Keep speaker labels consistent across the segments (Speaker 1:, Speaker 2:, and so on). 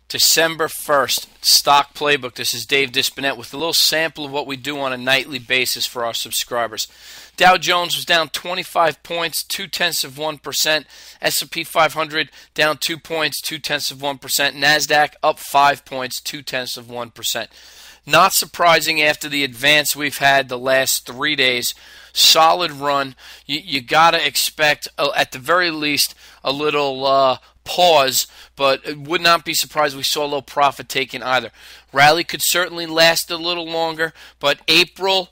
Speaker 1: December 1st, Stock Playbook. This is Dave Dispinette with a little sample of what we do on a nightly basis for our subscribers. Dow Jones was down 25 points, 0.2%. S&P 500 down 2 points, 0.2%. NASDAQ up 5 points, 0.2%. Not surprising after the advance we've had the last 3 days. Solid run. You got to expect, at the very least, a little pause, but it would not be surprised we saw a little profit taken either. Rally could certainly last a little longer, but December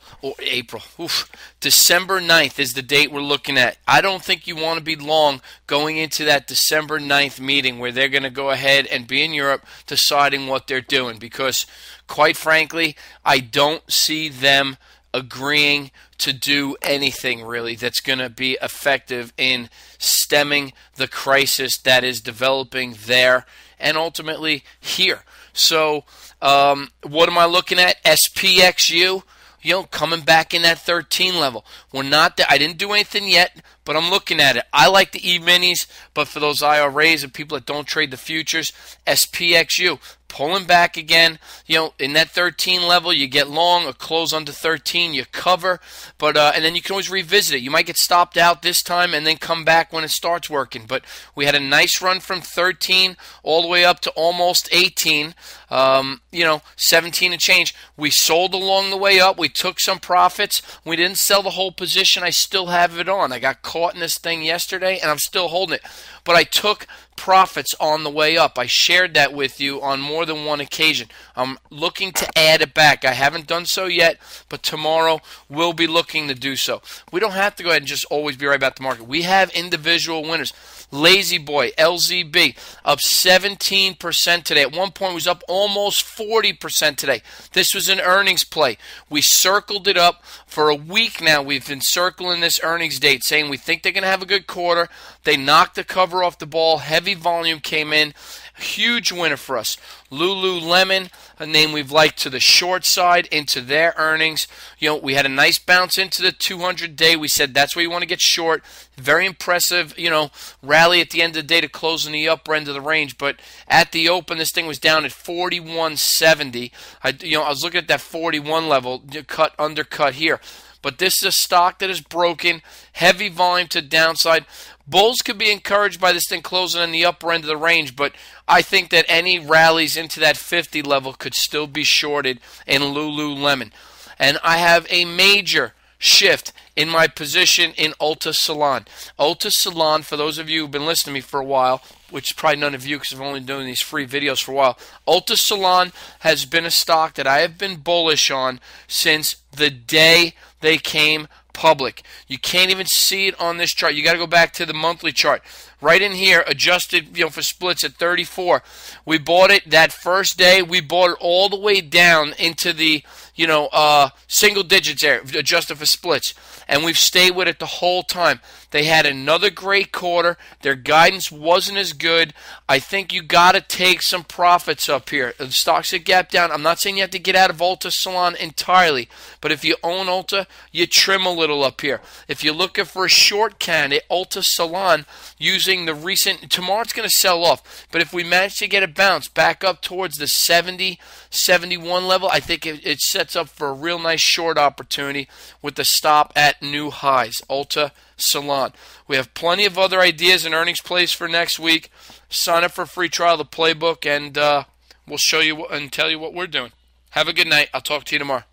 Speaker 1: 9th is the date we're looking at. I don't think you want to be long going into that December 9th meeting where they're going to go ahead and be in Europe deciding what they're doing, because quite frankly, I don't see them agreeing to do anything really that's going to be effective in stemming the crisis that is developing there and ultimately here. So what am I looking at? SPXU, coming back in that 13 level. We're not there. I didn't do anything yet, but I'm looking at it. I like the E-minis, but for those IRAs and people that don't trade the futures, SPXU pulling back again, in that 13 level, you get long, a close under 13, you cover, but and then you can always revisit it. You might get stopped out this time and then come back when it starts working. But we had a nice run from 13 all the way up to almost 18, 17 and change. We sold along the way up. We took some profits. We didn't sell the whole position. I still have it on. I got caught in this thing yesterday, and I'm still holding it. But I took profits on the way up. I shared that with you on more than one occasion. I'm looking to add it back. I haven't done so yet, but tomorrow we'll be looking to do so. We don't have to go ahead and just always be right about the market. We have individual winners. Lazy Boy, LZB, up 17% today. At one point, it was up almost 40% today. This was an earnings play. We circled it up for a week now. We've been circling this earnings date, saying we think they're going to have a good quarter. They knocked the cover off the ball. Heavy volume came in. Huge winner for us. Lululemon, a name we've liked to the short side, into their earnings. We had a nice bounce into the 200-day. We said that's where you want to get short. Very impressive, rally at the end of the day to close in the upper end of the range. But at the open, this thing was down at 41.70. I was looking at that 41 level, undercut here. But this is a stock that is broken, heavy volume to downside. Bulls could be encouraged by this thing closing in the upper end of the range, but I think that any rallies into that 50 level could still be shorted in Lululemon. And I have a major shift in my position in Ulta Salon. Ulta Salon, for those of you who've been listening to me for a while, which probably none of you because I've only been doing these free videos for a while, Ulta Salon has been a stock that I have been bullish on since the day they came public. You can't even see it on this chart. You got to go back to the monthly chart. Right in here, adjusted for splits at 34. We bought it that first day. We bought it all the way down into the single digits there, adjusted for splits. And we've stayed with it the whole time. They had another great quarter. Their guidance wasn't as good. I think you got to take some profits up here. The stocks that gap down. I'm not saying you have to get out of Ulta Salon entirely, but if you own Ulta, you trim a little up here. If you're looking for a short candidate, Ulta Salon, using the recent, tomorrow it's going to sell off, but if we manage to get a bounce back up towards the 70, 71 level, I think it sets up for a real nice short opportunity with the stop at new highs. Ulta Salon. We have plenty of other ideas and earnings plays for next week. Sign up for a free trial of the Playbook, and we'll show you and tell you what we're doing. Have a good night. I'll talk to you tomorrow.